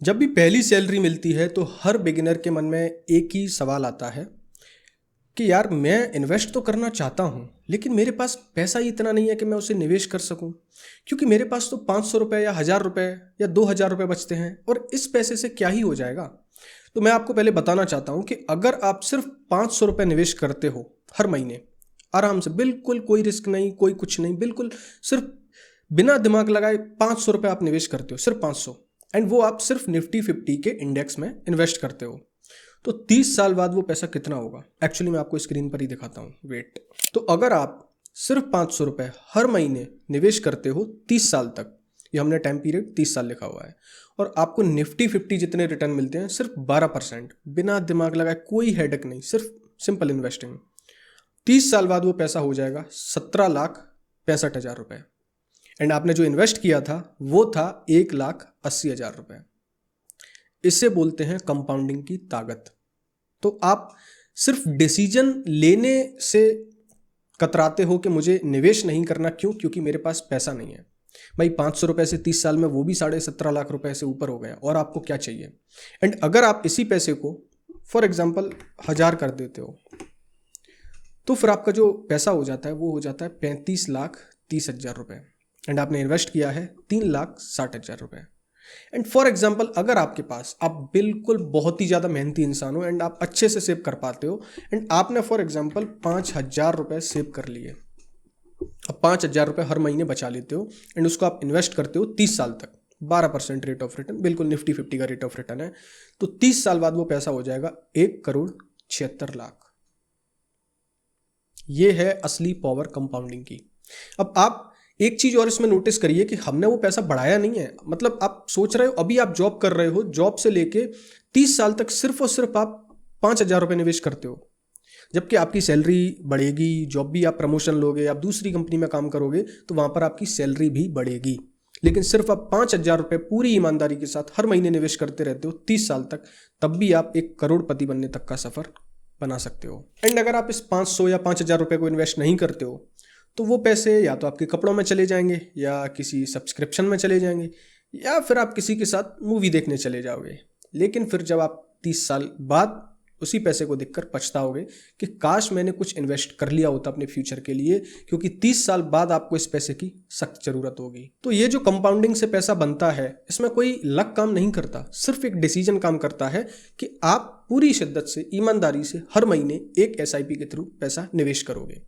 जब भी पहली सैलरी मिलती है तो हर बिगिनर के मन में एक ही सवाल आता है कि यार मैं इन्वेस्ट तो करना चाहता हूँ लेकिन मेरे पास पैसा ही इतना नहीं है कि मैं उसे निवेश कर सकूँ। क्योंकि मेरे पास तो 500 रुपये या 1000 रुपये या 2000 रुपये बचते हैं और इस पैसे से क्या ही हो जाएगा। तो मैं आपको पहले बताना चाहता हूँ कि अगर आप सिर्फ 500 रुपये निवेश करते हो हर महीने आराम से, बिल्कुल कोई रिस्क नहीं, कोई कुछ नहीं, बिल्कुल सिर्फ बिना दिमाग लगाए 500 रुपये आप निवेश करते हो, सिर्फ 500, एंड वो आप सिर्फ निफ्टी 50 के इंडेक्स में इन्वेस्ट करते हो, तो 30 साल बाद वो पैसा कितना होगा। एक्चुअली मैं आपको स्क्रीन पर ही दिखाता हूँ, वेट। तो अगर आप सिर्फ 500 रुपये हर महीने निवेश करते हो 30 साल तक, ये हमने टाइम पीरियड 30 साल लिखा हुआ है, और आपको निफ्टी 50 जितने रिटर्न मिलते हैं सिर्फ 12%, बिना दिमाग लगाए, कोई हेडेक नहीं, सिर्फ सिंपल इन्वेस्टिंग, 30 साल बाद वो पैसा हो जाएगा 17,65,000 रुपये। एंड आपने जो इन्वेस्ट किया था वो था 1,80,000 रुपये। इससे बोलते हैं कंपाउंडिंग की ताकत। तो आप सिर्फ डिसीजन लेने से कतराते हो कि मुझे निवेश नहीं करना, क्यों? क्योंकि मेरे पास पैसा नहीं है। भाई 500 रुपये से 30 साल में वो भी 17.5 लाख रुपए से ऊपर हो गया, और आपको क्या चाहिए। एंड अगर आप इसी पैसे को फॉर एग्जाम्पल 1000 कर देते हो तो फिर आपका जो पैसा हो जाता है वो हो जाता है 35,30,000 रुपये। एंड आपने इन्वेस्ट किया है 3,60,000 रुपये। एंड फॉर एग्जाम्पल अगर आपके पास, आप बिल्कुल बहुत ही ज़्यादा मेहनती इंसान हो एंड आप अच्छे से सेव कर पाते हो, एंड आपने फॉर एग्जाम्पल 5,000 रुपये सेव कर लिए, अब 5,000 रुपये हर महीने बचा लेते हो एंड उसको आप इन्वेस्ट करते हो 30 साल तक, 12% रेट ऑफ रिटर्न, बिल्कुल निफ्टी 50 का रेट ऑफ रिटर्न है। तो 30 साल बाद वो पैसा हो जाएगा 1,76,00,000। ये है असली पावर कंपाउंडिंग की। अब आप एक चीज और इसमें नोटिस करिए कि हमने वो पैसा बढ़ाया नहीं है। मतलब आप सोच रहे हो अभी आप जॉब कर रहे हो, जॉब से लेके 30 साल तक सिर्फ और सिर्फ आप 5,000 रुपये निवेश करते हो, जबकि आपकी सैलरी बढ़ेगी, जॉब भी आप प्रमोशन लोगे, आप दूसरी कंपनी में काम करोगे तो वहां पर आपकी सैलरी भी बढ़ेगी, लेकिन सिर्फ आप 5,000 रुपये पूरी ईमानदारी के साथ हर महीने निवेश करते रहते हो 30 साल तक, तब भी आप 1 करोड़पति बनने तक का सफर बना सकते हो। एंड अगर आप इस 500 या 5,000 रुपये को इन्वेस्ट नहीं करते हो तो वो पैसे या तो आपके कपड़ों में चले जाएंगे, या किसी सब्सक्रिप्शन में चले जाएंगे, या फिर आप किसी के साथ मूवी देखने चले जाओगे। लेकिन फिर जब आप 30 साल बाद उसी पैसे को देखकर पछताओगे कि काश मैंने कुछ इन्वेस्ट कर लिया होता अपने फ्यूचर के लिए, क्योंकि 30 साल बाद आपको इस पैसे की सख्त जरूरत होगी। तो ये जो कंपाउंडिंग से पैसा बनता है, इसमें कोई लक काम नहीं करता, सिर्फ एक डिसीजन काम करता है कि आप पूरी शिद्दत से, ईमानदारी से हर महीने एक SIP के थ्रू पैसा निवेश करोगे।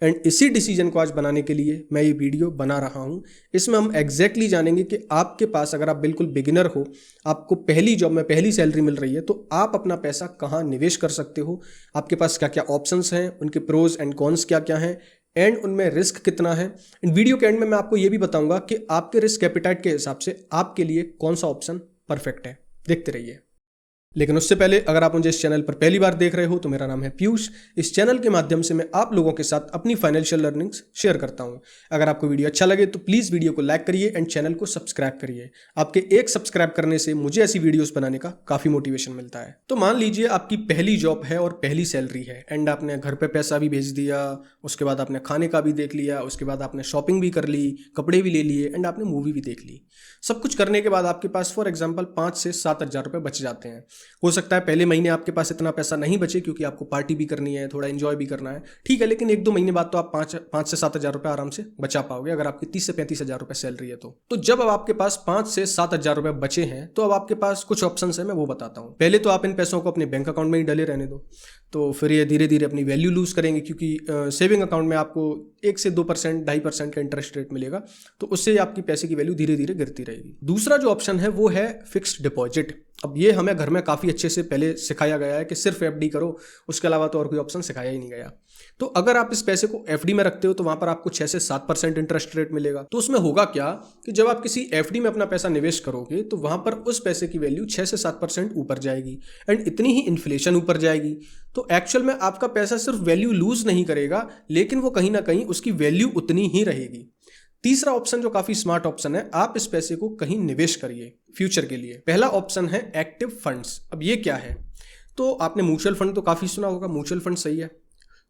एंड इसी डिसीजन को आज बनाने के लिए मैं ये वीडियो बना रहा हूँ। इसमें हम एग्जैक्टली जानेंगे कि आपके पास, अगर आप बिल्कुल बिगिनर हो, आपको पहली जॉब में पहली सैलरी मिल रही है, तो आप अपना पैसा कहाँ निवेश कर सकते हो, आपके पास क्या क्या ऑप्शंस हैं, उनके प्रोज एंड कॉन्स क्या क्या हैं, एंड उनमें रिस्क कितना है। इन वीडियो के एंड में मैं आपको ये भी बताऊंगा कि आपके रिस्क एपिटाइट के हिसाब से आपके लिए कौन सा ऑप्शन परफेक्ट है। देखते रहिए। लेकिन उससे पहले, अगर आप मुझे इस चैनल पर पहली बार देख रहे हो तो मेरा नाम है पीयूष। इस चैनल के माध्यम से मैं आप लोगों के साथ अपनी फाइनेंशियल लर्निंग्स शेयर करता हूं। अगर आपको वीडियो अच्छा लगे तो प्लीज़ वीडियो को लाइक करिए एंड चैनल को सब्सक्राइब करिए। आपके एक सब्सक्राइब करने से मुझे ऐसी वीडियोस बनाने का काफ़ी मोटिवेशन मिलता है। तो मान लीजिए आपकी पहली जॉब है और पहली सैलरी है, एंड आपने घर पर पैसा भी भेज दिया, उसके बाद आपने खाने का भी देख लिया, उसके बाद आपने शॉपिंग भी कर ली, कपड़े भी ले लिए, एंड आपने मूवी भी देख ली। सब कुछ करने के बाद आपके पास फॉर एग्जाम्पल 5 से 7,000 रुपये बच जाते हैं। हो सकता है पहले महीने आपके पास इतना पैसा नहीं बचे क्योंकि आपको पार्टी भी करनी है, थोड़ा एंजॉय भी करना है, ठीक है, लेकिन 1-2 महीने बाद तो आप 5 से 7,000 रुपये आराम से बचा पाओगे, अगर आपकी 30 से 35,000 रुपये सैलरी है तो जब अब आपके पास 5 से 7,000 रुपये बचे हैं तो अब आपके पास कुछ ऑप्शन है, मैं वो बताता हूँ। पहले तो आप इन पैसों को अपने बैंक अकाउंट में ही डले रहने दो, तो फिर ये धीरे धीरे अपनी वैल्यू लूज करेंगे, क्योंकि सेविंग अकाउंट में आपको 1 से 2%, 2.5% का इंटरेस्ट रेट मिलेगा, तो उससे आपकी पैसे की वैल्यू धीरे धीरे गिरती रहेगी। दूसरा जो ऑप्शन है वो है फिक्स्ड डिपॉजिट। अब ये हमें घर में काफ़ी अच्छे से पहले सिखाया गया है कि सिर्फ FD करो, उसके अलावा तो और कोई ऑप्शन सिखाया ही नहीं गया। तो अगर आप इस पैसे को FD में रखते हो तो वहां पर आपको 6 से 7% इंटरेस्ट रेट मिलेगा। तो उसमें होगा क्या कि जब आप किसी FD में अपना पैसा निवेश करोगे तो वहां पर उस पैसे की वैल्यू 6 से 7% ऊपर जाएगी, एंड इतनी ही इन्फ्लेशन ऊपर जाएगी। तो एक्चुअल में आपका पैसा सिर्फ वैल्यू लूज नहीं करेगा, लेकिन वो कहीं ना कहीं उसकी वैल्यू उतनी ही रहेगी। तीसरा ऑप्शन जो काफी स्मार्ट ऑप्शन है, आप इस पैसे को कहीं निवेश करिए फ्यूचर के लिए। पहला ऑप्शन है एक्टिव फंड्स। अब ये क्या है? तो आपने म्यूचुअल फंड तो काफी सुना होगा, म्यूचुअल फंड सही है।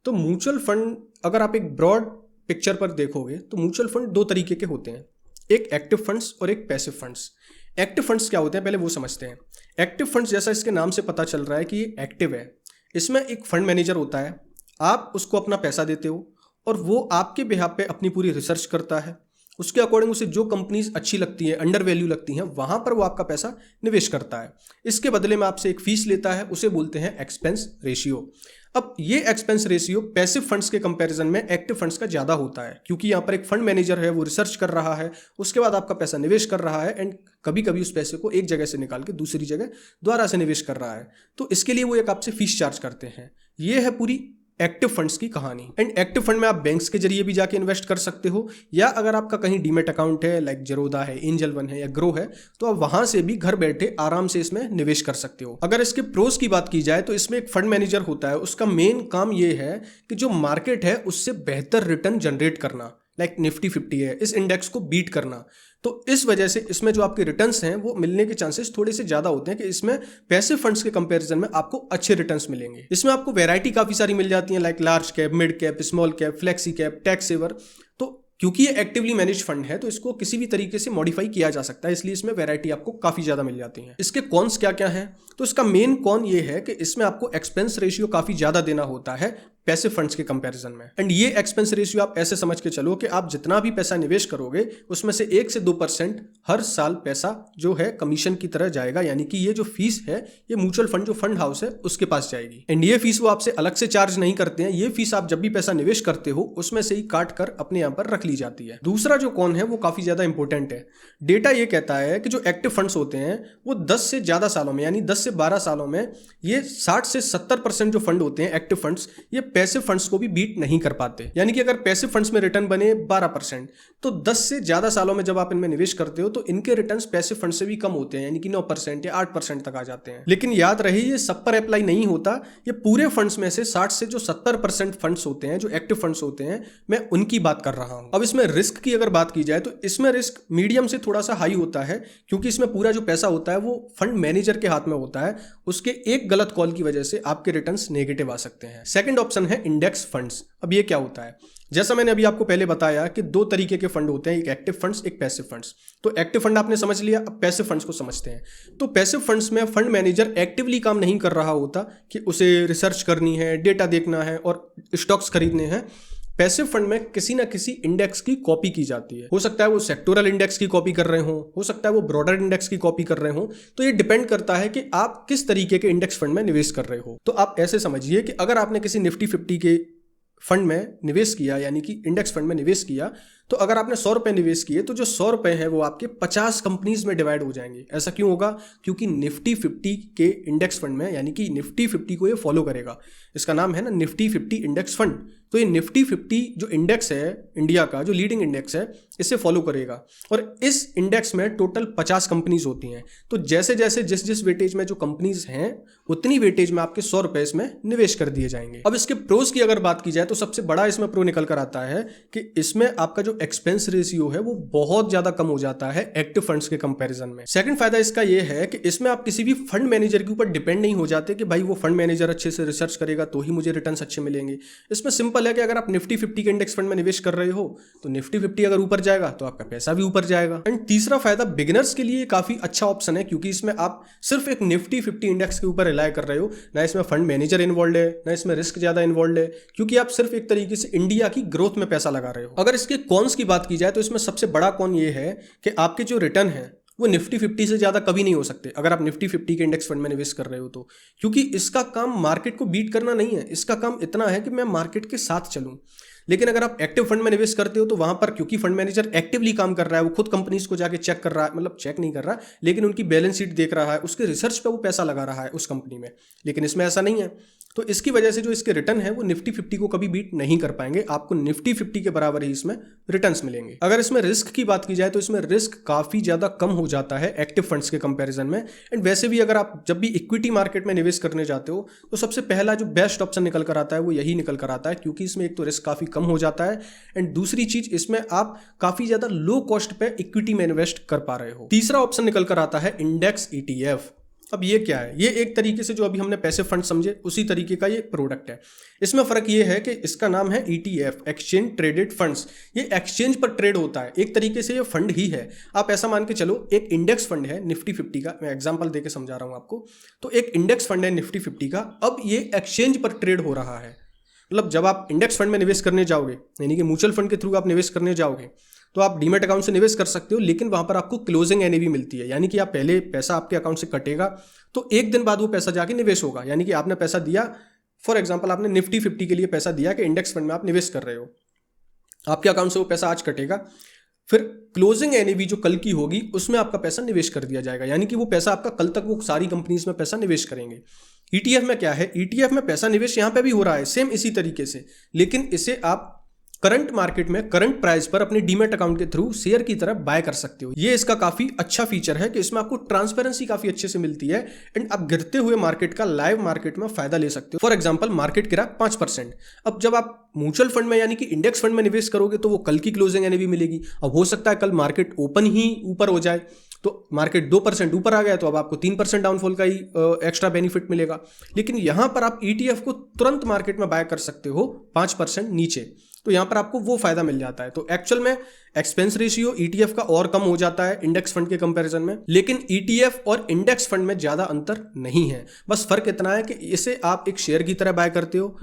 तो म्यूचुअल फंड अगर आप एक ब्रॉड पिक्चर पर देखोगे तो म्यूचुअल फंड 2 तरीके के होते हैं, एक एक्टिव फंड्स और एक पैसिव फंड्स। एक्टिव फंड्स क्या होते हैं पहले वो समझते हैं। एक्टिव फंड्स जैसा इसके नाम से पता चल रहा है कि ये एक्टिव है। इसमें एक फंड मैनेजर होता है, आप उसको अपना पैसा देते हो और वो आपके बिहाफ पे अपनी पूरी रिसर्च करता है। उसके अकॉर्डिंग उसे जो कंपनीज अच्छी लगती है, अंडर वैल्यू लगती हैं, वहां पर वो आपका पैसा निवेश करता है। इसके बदले में आपसे एक फीस लेता है, उसे बोलते हैं एक्सपेंस रेशियो। अब ये एक्सपेंस रेशियो पैसिव फंड्स के कंपैरिजन में एक्टिव फंड्स का ज़्यादा होता है, क्योंकि यहाँ पर एक फंड मैनेजर है, वो रिसर्च कर रहा है, उसके बाद आपका पैसा निवेश कर रहा है एंड कभी कभी उस पैसे को एक जगह से निकाल के दूसरी जगह दोबारा से निवेश कर रहा है। तो इसके लिए वो एक आपसे फीस चार्ज करते हैं। ये है पूरी एक्टिव फंड्स की कहानी। एंड एक्टिव फंड में आप बैंक्स के जरिए भी जाके इन्वेस्ट कर सकते हो, या अगर आपका कहीं डीमेट अकाउंट है लाइक जरोदा है, एंजल वन है या ग्रो है, तो आप वहां से भी घर बैठे आराम से इसमें निवेश कर सकते हो। अगर इसके प्रोस की बात की जाए तो इसमें एक फंड मैनेजर होता है, उसका मेन काम ये है कि जो मार्केट है उससे बेहतर रिटर्न जनरेट करना, लाइक निफ्टी 50 है, इस इंडेक्स को बीट करना। तो इस वजह से इसमें जो आपके रिटर्न्स हैं वो मिलने के चांसेस थोड़े से ज्यादा होते हैं कि इसमें पैसिव फंड्स के कंपैरिजन में आपको अच्छे रिटर्न्स मिलेंगे। इसमें आपको वैरायटी काफी सारी मिल जाती है, like large cap, mid cap, small cap, flexi cap, tax saver. तो क्योंकि ये एक्टिवली मैनेज फंड है तो इसको किसी भी तरीके से मॉडिफाई किया जा सकता है, इसलिए इसमें वैरायटी आपको काफी ज्यादा मिल जाती है। इसके कॉन्स क्या क्या हैं? तो इसका मेन कॉन ये है कि इसमें आपको एक्सपेंस रेशियो काफी ज्यादा देना होता है पैसिव फंड्स के कंपैरिजन में। एंड ये एक्सपेंस रेशियो आप ऐसे समझ के चलो कि आप जितना भी पैसा निवेश करोगे उसमें से 1 से 2% हर साल पैसा जो है कमीशन की तरह जाएगा, यानी कि ये जो फीस है ये म्यूचुअल फंड जो फंड हाउस है उसके पास जाएगी। एंड ये फीस वो आपसे अलग से चार्ज नहीं करते हैं, ये फीस आप जब भी पैसा निवेश करते हो उसमें से ही काट कर अपने यहाँ पर रख ली जाती है। दूसरा जो कौन है वो काफी ज्यादा इंपॉर्टेंट है। डेटा ये कहता है कि जो एक्टिव फंड्स होते हैं वो 10 से ज्यादा सालों में, यानी 10 से 12 सालों में ये 60 से 70% जो फंड होते हैं एक्टिव फंड्स, ये पैसिव फंड्स को भी बीट नहीं कर पाते। यानी कि अगर पैसिव फंड्स में रिटर्न बने 12%, तो 10 से ज्यादा सालों में जब आप इनमें निवेश करते हो तो इनके रिटर्न्स पैसिव फंड से भी कम होते हैं, यानी कि 9% या 8% तक आ जाते हैं। लेकिन याद रहे ये सब पर अप्लाई नहीं होता, ये पूरे फंड्स में से 60 से जो 70% फंड्स होते हैं, जो एक्टिव फंड्स होते हैं, मैं उनकी बात कर रहा हूं। अब इसमें रिस्क की अगर बात की जाए तो इसमें रिस्क मीडियम से थोड़ा सा हाई होता है, क्योंकि इसमें पूरा जो पैसा होता है वो फंड मैनेजर के हाथ में होता है। उसके एक गलत कॉल की वजह से आपके रिटर्न्स नेगेटिव आ सकते हैं। सेकंड ऑप्शन है इंडेक्स फंड्स। अब ये क्या होता है? जैसा मैंने अभी आपको पहले बताया कि 2 तरीके के फंड होते हैं, एक एक्टिव फंड्स, एक पैसिव फंड्स। तो एक्टिव फंड आपने समझ लिया, अब पैसिव फंड्स को समझते हैं। तो पैसिव फंड्स में फंड मैनेजर एक्टिवली काम नहीं कर रहा होता कि उसे रिसर्च करनी है, डेटा देखना है और स्टॉक्स खरीदने हैं। पैसिव फंड में किसी ना किसी इंडेक्स की कॉपी की जाती है। हो सकता है वो सेक्टोरल इंडेक्स की कॉपी कर रहे हो सकता है वो ब्रॉडर इंडेक्स की कॉपी कर रहे हो। तो ये डिपेंड करता है कि आप किस तरीके के इंडेक्स फंड में निवेश कर रहे हो। तो आप ऐसे समझिए कि अगर आपने किसी निफ्टी 50 के फंड में निवेश किया, यानी कि इंडेक्स फंड में निवेश किया, तो अगर आपने 100 रुपए निवेश किए तो जो 100 रुपए हैं वो आपके 50 कंपनीज में डिवाइड हो जाएंगे। ऐसा क्यों होगा? क्योंकि निफ्टी 50 के इंडेक्स फंड में, यानी कि निफ्टी 50 को ये फॉलो करेगा। इसका नाम है ना निफ्टी 50 इंडेक्स फंड। तो ये निफ्टी 50 जो इंडेक्स है इंडिया का, जो लीडिंग इंडेक्स है, इसे फॉलो करेगा। और इस इंडेक्स में टोटल 50 कंपनीज होती हैं। तो जैसे जैसे जिस वेटेज में जो कंपनीज हैं उतनी वेटेज में आपके 100 रुपए इसमें निवेश कर दिए जाएंगे। अब इसके प्रोस की अगर बात की जाए तो सबसे बड़ा इसमें प्रो निकल कर आता है कि इसमें आपका जो एक्सपेंस रेशियो है वो बहुत ज्यादा कम हो जाता है एक्टिव फंड्स के कंपैरिजन में। सेकंड फायदा इसका ये है कि इसमें आप किसी भी फंड मैनेजर के ऊपर डिपेंड नहीं हो जाते कि भाई वो फंड मैनेजर अच्छे से रिसर्च करेगा तो ही मुझे रिटर्न्स अच्छे मिलेंगे। इसमें सिंपल है कि अगर आप निफ्टी 50 के इंडेक्स फंड में निवेश कर रहे हो तो निफ्टी 50 अगर ऊपर जाएगा तो आपका पैसा भी ऊपर जाएगा। एंड तीसरा फायदा बिगिनर्स के लिए काफी अच्छा ऑप्शन है, क्योंकि इसमें आप सिर्फ एक निफ्टी 50 इंडेक्स के ऊपर रिलाय कर रहे हो, ना इसमें फंड मैनेजर इन्वॉल्व है, ना इसमें रिस्क ज्यादा इन्वॉल्व है, क्योंकि आप सिर्फ एक तरीके से इंडिया की ग्रोथ में पैसा लगा रहे हो। अगर इसके कॉन्स की बात की जाए तो इसमें सबसे बड़ा कॉन ये है कि आपके जो रिटर्न है वो निफ्टी 50 से ज्यादा कभी नहीं हो सकते अगर आप निफ्टी 50 के इंडेक्स फंड में निवेश कर रहे हो तो, क्योंकि इसका काम मार्केट को बीट करना नहीं है। इसका काम इतना है कि मैं मार्केट के साथ चलूं। लेकिन अगर आप एक्टिव फंड में निवेश करते हो तो वहां पर क्योंकि फंड मैनेजर एक्टिवली काम कर रहा है, वो खुद कंपनीज को जाके चेक कर रहा है, मतलब चेक नहीं कर रहा है लेकिन उनकी बैलेंस शीट देख रहा है, उसके रिसर्च पे वो पैसा लगा रहा है उस कंपनी में। लेकिन इसमें ऐसा नहीं है, तो इसकी वजह से जो इसके रिटर्न है वो निफ्टी 50 को कभी बीट नहीं कर पाएंगे। आपको निफ्टी 50 के बराबर ही इसमें रिटर्न्स मिलेंगे। अगर इसमें रिस्क की बात की जाए तो इसमें रिस्क काफी ज्यादा कम हो जाता है एक्टिव फंड्स के कंपैरिजन में। एंड वैसे भी अगर आप जब भी इक्विटी मार्केट में निवेश करने जाते हो तो सबसे पहला जो बेस्ट ऑप्शन निकल कर आता है वो यही निकल कर आता है, क्योंकि इसमें एक तो रिस्क काफी कम हो जाता है एंड दूसरी चीज इसमें आप काफी ज्यादा लो कॉस्ट पे इक्विटी में इन्वेस्ट कर पा रहे हो। तीसरा ऑप्शन निकल कर आता है इंडेक्स ETF। अब ये क्या है? ये एक तरीके से जो अभी हमने पैसिव फंड समझे उसी तरीके का ये प्रोडक्ट है। इसमें फ़र्क ये है कि इसका नाम है ETF, एक्सचेंज ट्रेडेड फंड्स। ये एक्सचेंज पर ट्रेड होता है, एक तरीके से ये फंड ही है। आप ऐसा मान के चलो, एक इंडेक्स फंड है निफ्टी 50 का, मैं एग्जांपल देके समझा रहा हूँ आपको। तो एक इंडेक्स फंड है निफ्टी 50 का, अब ये एक्सचेंज पर ट्रेड हो रहा है। मतलब जब आप इंडेक्स फंड में निवेश करने जाओगे, यानी कि म्यूचुअल फंड के थ्रू आप निवेश करने जाओगे, तो आप डीमैट अकाउंट से निवेश कर सकते हो, लेकिन वहां पर आपको क्लोजिंग एनएवी मिलती है। यानी कि आप पहले पैसा आपके अकाउंट से कटेगा, तो एक दिन बाद वो पैसा जाके निवेश होगा। यानी कि आपने पैसा दिया, फॉर एग्जांपल आपने निफ्टी 50 के लिए पैसा दिया कि इंडेक्स फंड में आप निवेश कर रहे हो, आपके अकाउंट से वो पैसा आज कटेगा, फिर क्लोजिंग एनएवी जो कल की होगी उसमें आपका पैसा निवेश कर दिया जाएगा। यानी कि वो पैसा आपका कल तक वो सारी कंपनीज में पैसा निवेश करेंगे। ETF में क्या है? ETF में पैसा निवेश यहाँ पे भी हो रहा है सेम इसी तरीके से, लेकिन इसे आप करंट मार्केट में करंट प्राइस पर अपने डीमैट अकाउंट के थ्रू शेयर की तरह बाय कर सकते हो। ये इसका काफी अच्छा फीचर है कि इसमें आपको ट्रांसपेरेंसी काफी अच्छे से मिलती है एंड आप गिरते हुए मार्केट का लाइव मार्केट में फायदा ले सकते हो। फॉर एग्जांपल मार्केट गिरा 5%, अब जब आप म्यूचुअल फंड में यानी कि इंडेक्स फंड में निवेश करोगे तो वो कल की क्लोजिंग एनएवी मिलेगी। अब हो सकता है कल मार्केट ओपन ही ऊपर हो जाए, तो मार्केट 2% ऊपर आ गया तो अब आपको 3% डाउनफॉल का ही एक्स्ट्रा बेनिफिट मिलेगा। लेकिन यहां पर आप ETF को तुरंत मार्केट में बाय कर सकते हो 5% नीचे, तो यहां पर आपको वो फायदा मिल जाता है। तो एक्चुअल में एक्सपेंस रेशियो ETF का और कम हो जाता है इंडेक्स फंड के कंपैरिजन में, लेकिन ETF और इंडेक्स फंड में ज्यादा अंतर नहीं है। बस फर्क इतना है कि इसे आप एक शेयर की तरह बाय करते हो,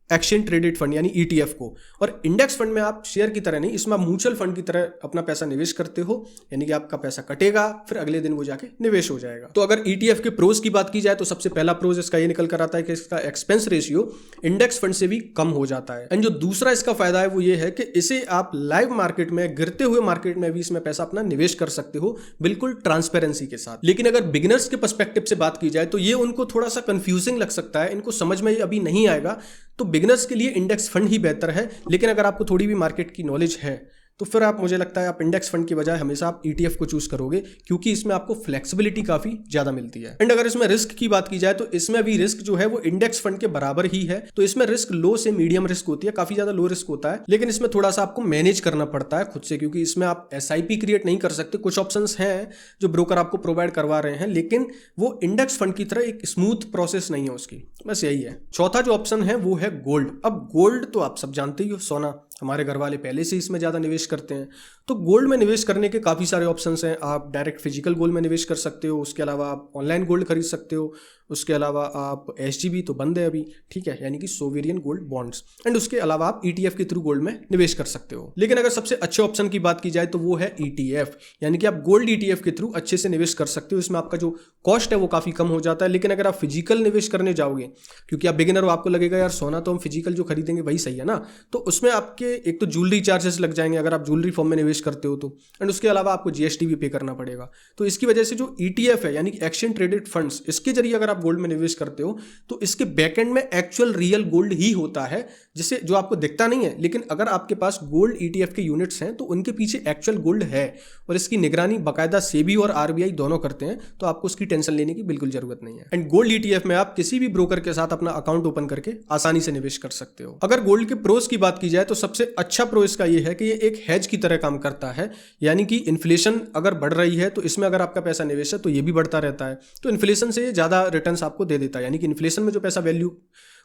एक्सचेंज ट्रेडेड फंड यानी ETF को, और इंडेक्स फंड में आप शेयर की तरह नहीं, इसमें आप म्यूचुअल फंड की तरह अपना पैसा निवेश करते हो। यानी कि आपका पैसा कटेगा, फिर अगले दिन वो जाके निवेश हो जाएगा। तो अगर ETF के प्रोज की बात की जाए तो सबसे पहला प्रोज इसका ये निकल कर आता है कि इसका एक्सपेंस रेशियो इंडेक्स फंड से भी कम हो जाता है। एंड जो दूसरा इसका फायदा है वो ये है कि इसे आप लाइव मार्केट में, गिरते हुए मार्केट में भी इसमें पैसा अपना निवेश कर सकते हो, बिल्कुल ट्रांसपेरेंसी के साथ। लेकिन अगर बिगिनर्स के पर्सपेक्टिव से बात की जाए तो ये उनको थोड़ा सा कंफ्यूजिंग लग सकता है, इनको समझ में अभी नहीं आएगा। तो बिगिनर्स के लिए इंडेक्स फंड ही बेहतर है, लेकिन अगर आपको थोड़ी भी मार्केट की नॉलेज है तो फिर आप, मुझे लगता है आप इंडेक्स फंड की बजाय हमेशा आप ETF को चूज करोगे, क्योंकि इसमें आपको फ्लेक्सिबिलिटी काफी ज्यादा मिलती है। एंड अगर इसमें रिस्क की बात की जाए तो इसमें भी रिस्क जो है वो इंडेक्स फंड के बराबर ही है। तो इसमें रिस्क लो से मीडियम रिस्क होती है, काफी ज्यादा लो रिस्क होता है, लेकिन इसमें थोड़ा सा आपको मैनेज करना पड़ता है खुद से, क्योंकि इसमें आप SIP क्रिएट नहीं कर सकते। कुछ ऑप्शंस हैं जो ब्रोकर आपको प्रोवाइड करवा रहे हैं, लेकिन वो इंडेक्स फंड की तरह एक स्मूथ प्रोसेस नहीं है उसकी, बस यही है। चौथा जो ऑप्शन है वो है गोल्ड। अब गोल्ड तो आप सब जानते ही हो, सोना, हमारे घर वाले पहले से इसमें ज़्यादा निवेश करते हैं। तो गोल्ड में निवेश करने के काफ़ी सारे ऑप्शंस हैं। आप डायरेक्ट फिजिकल गोल्ड में निवेश कर सकते हो, उसके अलावा आप ऑनलाइन गोल्ड खरीद सकते हो, उसके अलावा आप SGB तो बंद है अभी, ठीक है, यानी कि सोवेरियन गोल्ड बॉन्ड्स, एंड उसके अलावा आप ETF के थ्रू गोल्ड में निवेश कर सकते हो। लेकिन अगर सबसे अच्छे ऑप्शन की बात की जाए तो वो है ETF, यानी कि आप गोल्ड ETF के थ्रू अच्छे से निवेश कर सकते हो। इसमें आपका जो कॉस्ट है वो काफ़ी कम हो जाता है। लेकिन अगर आप फिजिकल निवेश करने जाओगे, क्योंकि आप बिगिनर हो, आपको लगेगा यार सोना तो हम फिजिकल जो खरीदेंगे वही सही है ना, तो उसमें आपके एक तो ज्वेलरी चार्जेस लग जाएंगे अगर आप ज्वेलरी फॉर्म में निवेश करते हो तो, एंड उसके अलावा आपको GST भी पे करना पड़ेगा। तो इसकी वजह से जो ETF है यानी कि एक्सचेंज ट्रेडेड फंड्स, इसके जरिए अगर आप गोल्ड में निवेश करते हो तो इसके बैकएंड में एक्चुअल रियल गोल्ड ही होता है, जिसे जो आपको दिखता नहीं है। लेकिन अगर आपके पास गोल्ड ETF के यूनिट्स हैं तो उनके पीछे एक्चुअल गोल्ड है, और इसकी निगरानी बाकायदा SEBI और RBI दोनों करते हैं, तो आपको उसकी टेंशन लेने की बिल्कुल जरूरत नहीं है। एंड गोल्ड ETF में आप किसी भी ब्रोकर के साथ अपना अकाउंट ओपन करके आसानी से निवेश कर सकते हो। अगर गोल्ड के प्रोज की बात की जाए तो सबसे अच्छा प्रो इसका ये है कि ये एक हेज की तरह काम करता है। यानी कि इन्फ्लेशन अगर बढ़ रही है तो इसमें अगर आपका पैसा निवेश है तो ये भी बढ़ता रहता है, तो इन्फ्लेशन से ज़्यादा रिटर्न्स आपको दे देता है। यानी कि इन्फ्लेशन में जो पैसा वैल्यू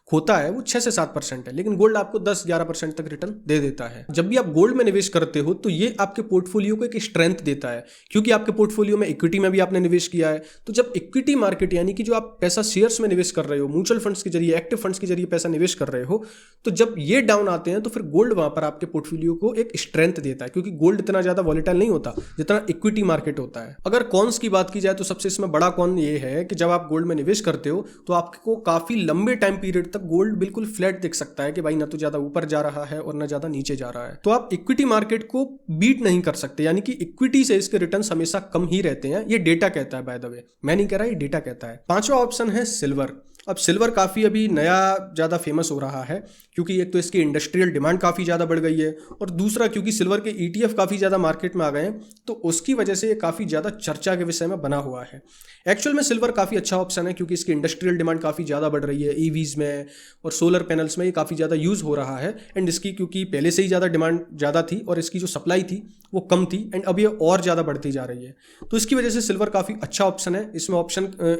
होता है वो 6 से 7% है, लेकिन गोल्ड आपको 10-11% तक रिटर्न दे देता है। जब भी आप गोल्ड में निवेश करते हो तो ये आपके पोर्टफोलियो को एक स्ट्रेंथ देता है, क्योंकि आपके पोर्टफोलियो में इक्विटी में भी आपने निवेश किया है। तो जब इक्विटी मार्केट यानी कि जो आप पैसा शेयर्स में निवेश कर रहे हो, म्यूचुअल फंड्स के जरिए, एक्टिव फंड्स के जरिए पैसा निवेश कर रहे हो, तो जब ये डाउन आते हैं तो फिर गोल्ड वहां पर आपके पोर्टफोलियो को एक स्ट्रेंथ देता है, क्योंकि गोल्ड इतना ज्यादा वॉलेटाइल नहीं होता जितना इक्विटी मार्केट होता है। अगर कॉन्स की बात की जाए तो सबसे इसमें बड़ा कॉन ये है कि जब आप गोल्ड में निवेश करते हो तो आपको काफी लंबे टाइम पीरियड तक गोल्ड बिल्कुल फ्लैट दिख सकता है कि भाई ना तो ज्यादा ऊपर जा रहा है और ना ज्यादा नीचे जा रहा है। तो आप इक्विटी मार्केट को बीट नहीं कर सकते, यानी कि इक्विटी से इसके रिटर्न्स हमेशा कम ही रहते हैं। ये डेटा कहता है, बाय द वे, मैं नहीं कह रहा, ये डेटा कहता है। पांचवा ऑप्शन है सिल्वर। अब सिल्वर काफ़ी अभी नया ज़्यादा फेमस हो रहा है, क्योंकि एक तो इसकी इंडस्ट्रियल डिमांड काफ़ी ज़्यादा बढ़ गई है, और दूसरा क्योंकि सिल्वर के ETF काफ़ी ज़्यादा मार्केट में आ गए हैं, तो उसकी वजह से ये काफ़ी ज़्यादा चर्चा के विषय में बना हुआ है। एक्चुअल में सिल्वर काफ़ी अच्छा ऑप्शन है, क्योंकि इसकी इंडस्ट्रियल डिमांड काफ़ी ज़्यादा बढ़ रही है, EVs में और सोलर पैनल्स में ये काफ़ी ज़्यादा यूज़ हो रहा है। एंड इसकी क्योंकि पहले से ही ज़्यादा डिमांड ज़्यादा थी और इसकी जो सप्लाई थी वो कम थी, एंड अब ये और ज़्यादा बढ़ती जा रही है, तो इसकी वजह से सिल्वर काफ़ी अच्छा ऑप्शन है।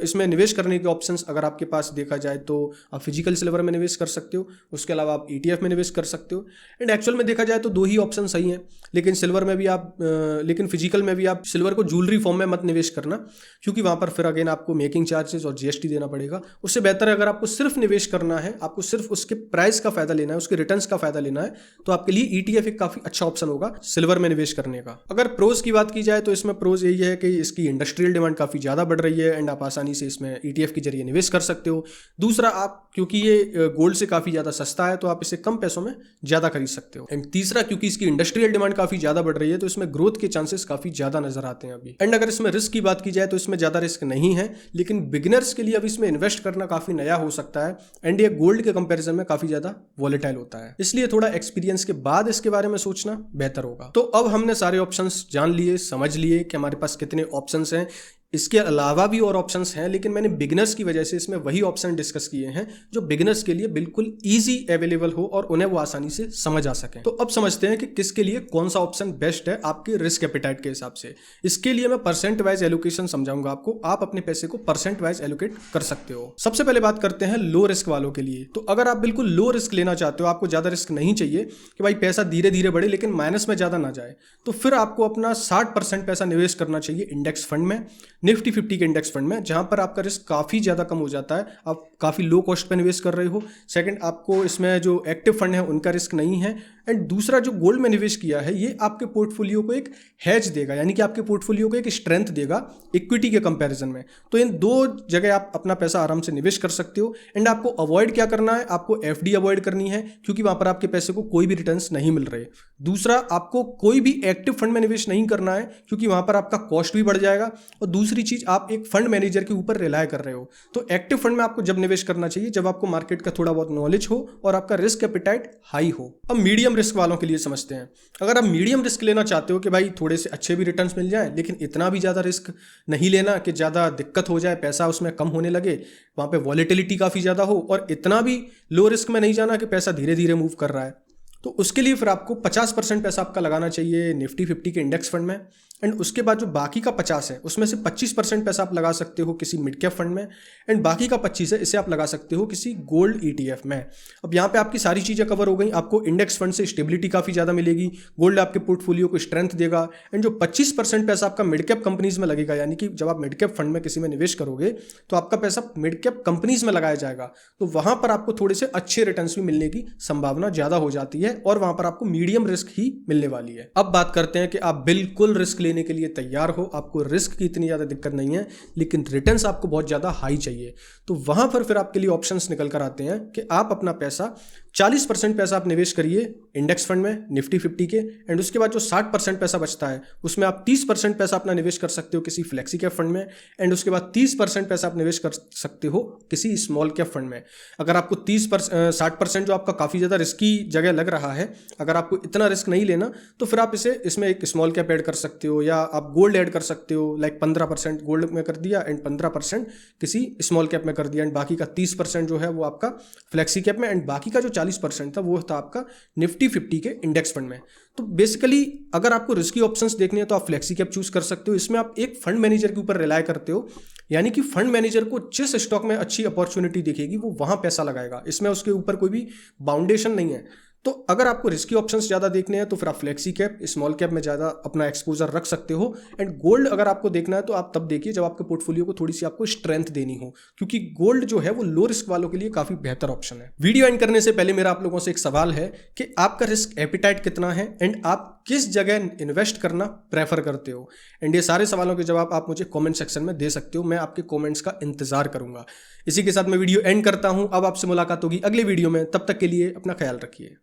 इसमें निवेश करने के ऑप्शंस अगर आपके पास देखा जाए तो आप फिजिकल सिल्वर में निवेश कर सकते हो, उसके अलावा आप ETF में निवेश कर सकते हो। एंड एक्चुअल में देखा जाए तो 2 ही ऑप्शन सही हैं, लेकिन फिजिकल में भी आप सिल्वर को ज्वेलरी फॉर्म में मत निवेश करना, क्योंकि वहाँ पर फिर अगेन आपको मेकिंग चार्जेस और GST देना पड़ेगा। उससे बेहतर है अगर आपको सिर्फ निवेश करना है, आपको सिर्फ उसके प्राइस का फायदा लेना है, उसके रिटर्न्स का फायदा लेना है, तो आपके लिए ETF एक काफ़ी अच्छा ऑप्शन होगा सिल्वर में निवेश करने का। अगर प्रोज की बात की जाए तो इसमें प्रोज यही है कि इसकी इंडस्ट्रियल डिमांड काफ़ी ज़्यादा बढ़ रही है, एंड आप आसानी से इसमें ETF के जरिए निवेश कर सकते हो। दूसरा, आप क्योंकि ये गोल्ड से काफ़ी ज़्यादा सस्ता है, तो आप इसे कम पैसों में ज़्यादा खरीद सकते हो। एंड तीसरा, क्योंकि इसकी इंडस्ट्रियल डिमांड काफ़ी ज़्यादा बढ़ रही है, तो इसमें ग्रोथ के चांसेस काफ़ी ज़्यादा नजर आते हैं अभी। एंड अगर इसमें रिस्क की बात की जाए तो इसमें ज़्यादा रिस्क नहीं है, लेकिन बिगिनर्स के लिए अब इसमें इन्वेस्ट करना काफ़ी नया हो सकता है, एंड ये गोल्ड के कंपैरिजन में काफ़ी ज़्यादा वॉलेटाइल होता है, इसलिए थोड़ा एक्सपीरियंस के बाद इसके बारे में सोचना बेहतर होगा। तो अब हमने सारे ऑप्शंस जान लिए, समझ लिए कि हमारे पास कितने ऑप्शंस हैं। इसके अलावा भी और ऑप्शंस हैं, लेकिन मैंने बिगिनर्स की वजह से इसमें वही ऑप्शन डिस्कस किए हैं जो बिगिनर्स के लिए बिल्कुल इजी अवेलेबल हो और उन्हें वो आसानी से समझ आ सके। तो अब समझते हैं कि किसके लिए कौन सा ऑप्शन बेस्ट है आपके रिस्क एपिटाइट के हिसाब से। इसके लिए मैं परसेंट वाइज एलोकेशन समझाऊंगा आपको, आप अपने पैसे को परसेंट वाइज एलोकेट कर सकते हो। सबसे पहले बात करते हैं लो रिस्क वालों के लिए। तो अगर आप बिल्कुल लो रिस्क लेना चाहते हो, आपको ज़्यादा रिस्क नहीं चाहिए कि भाई पैसा धीरे धीरे बढ़े लेकिन माइनस में ज़्यादा ना जाए, तो फिर आपको अपना 60% पैसा निवेश करना चाहिए इंडेक्स फंड में, निफ्टी 50 के इंडेक्स फंड में, जहां पर आपका रिस्क काफ़ी ज़्यादा कम हो जाता है, आप काफ़ी लो कॉस्ट पे निवेश कर रहे हो। सेकंड, आपको इसमें जो एक्टिव फंड है उनका रिस्क नहीं है। एंड दूसरा, जो गोल्ड में निवेश किया है ये आपके पोर्टफोलियो को एक हैज देगा, यानी कि आपके पोर्टफोलियो को एक स्ट्रेंथ देगा इक्विटी के कंपैरिजन में। तो इन 2 जगह आप अपना पैसा आराम से निवेश कर सकते हो। एंड आपको अवॉइड क्या करना है, आपको FD अवॉइड करनी है, क्योंकि वहां पर आपके पैसे को कोई भी रिटर्न्स नहीं मिल रहे। दूसरा, आपको कोई भी एक्टिव फंड में निवेश नहीं करना है, क्योंकि वहां पर आपका कॉस्ट भी बढ़ जाएगा। और दूसरी चीज, आप एक फंड मैनेजर के ऊपर रिलाय कर रहे हो। तो एक्टिव फंड में आपको जब निवेश करना चाहिए जब आपको मार्केट का थोड़ा बहुत नॉलेज हो और आपका रिस्क एपिटाइट हाई हो। अब मीडियम रिस्क वालों के लिए समझते हैं। अगर आप मीडियम रिस्क लेना चाहते हो कि भाई थोड़े से अच्छे भी रिटर्न्स मिल जाए, लेकिन इतना भी ज़्यादा रिस्क नहीं लेना कि ज़्यादा दिक्कत हो जाए, पैसा उसमें कम होने लगे, वहाँ पे वॉलेटिलिटी काफ़ी ज़्यादा हो, और इतना भी लो रिस्क में नहीं जाना कि पैसा धीरे धीरे मूव कर रहा है, तो उसके लिए फिर आपको 50% पैसा आपका लगाना चाहिए निफ्टी 50 के इंडेक्स फंड में। एंड उसके बाद जो बाकी का 50 है उसमें से 25% पैसा आप लगा सकते हो किसी मिड कैप फंड में, एंड बाकी का 25 है इसे आप लगा सकते हो किसी गोल्ड ETF में। अब यहाँ पे आपकी सारी चीज़ें कवर हो गई। आपको इंडेक्स फंड से स्टेबिलिटी काफ़ी ज़्यादा मिलेगी, गोल्ड आपके पोर्टफोलियो को स्ट्रेंथ देगा, एंड जो 25% पैसा आपका मिड कैप कंपनीज में लगेगा, यानी कि जब आप मिड कैप फंड में किसी में निवेश करोगे तो आपका पैसा मिड कैप कंपनीज में लगाया जाएगा, तो वहाँ पर आपको थोड़े से अच्छे रिटर्न्स भी मिलने की संभावना ज़्यादा हो जाती है, और वहाँ पर आपको मीडियम रिस्क ही मिलने वाली है। अब बात करते हैं कि आप बिल्कुल रिस्क लेने के लिए तैयार हो, आपको रिस्क की इतनी ज़्यादा दिक्कत नहीं है, लेकिन रिटर्न्स आपको बहुत ज़्यादा हाई चाहिए, तो वहाँ पर फिर आपके लिए ऑप्शंस निकल कर आते हैं कि आप अपना पैसा 40% पैसा आप निवेश करिए इंडेक्स फंड में निफ्टी 50 के, एंड उसके बाद जो 60% पैसा बचता है उसमें आप 30% पैसा अपना निवेश कर सकते हो किसी फ्लेक्सी कैप फंड में, एंड उसके बाद 30% पैसा आप निवेश कर सकते हो किसी स्मॉल कैप फंड में। अगर आपको 60% जो आपका काफ़ी ज़्यादा रिस्की जगह लग रहा है, अगर आपको इतना रिस्क नहीं लेना, तो फिर आप इसमें एक स्मॉल कैप ऐड कर सकते हो, या आप गोल्ड ऐड कर सकते हो, लाइक 15% गोल्ड में कर दिया एंड 15% किसी स्मॉल कैप में कर दिया, एंड बाकी का 30% जो है वो आपका फ्लेक्सी कैप में, एंड बाकी का जो 40% था वो था आपका निफ्टी 50 के इंडेक्स फंड में। तो बेसिकली अगर आपको रिस्की ऑप्शंस देखने हैं तो आप फ्लेक्सी कैप चूज कर सकते हो। इसमें आप एक फंड मैनेजर के ऊपर रिलाय करते हो, यानी कि फंड मैनेजर को जिस स्टॉक में अच्छी अपॉर्चुनिटी दिखेगी वो वहां पैसा लगाएगा, इसमें उसके ऊपर कोई भी बाउंडेशन नहीं है। तो अगर आपको रिस्की ऑप्शंस ज़्यादा देखने हैं तो फिर आप फ्लेक्सी कैप स्मॉल कैप में ज़्यादा अपना एक्सपोजर रख सकते हो, एंड गोल्ड अगर आपको देखना है तो आप तब देखिए जब आपके पोर्टफोलियो को थोड़ी सी आपको स्ट्रेंथ देनी हो, क्योंकि गोल्ड जो है वो लो रिस्क वालों के लिए काफ़ी बेहतर ऑप्शन है। वीडियो एंड करने से पहले मेरा आप लोगों से एक सवाल है कि आपका रिस्क एपिटाइट कितना है, एंड आप किस जगह इन्वेस्ट करना प्रेफर करते हो, एंड ये सारे सवालों के जवाब आप मुझे कमेंट सेक्शन में दे सकते हो, मैं आपके कमेंट्स का इंतजार करूंगा। इसी के साथ मैं वीडियो एंड करता हूं। अब आपसे मुलाकात होगी अगले वीडियो में, तब तक के लिए अपना ख्याल रखिए।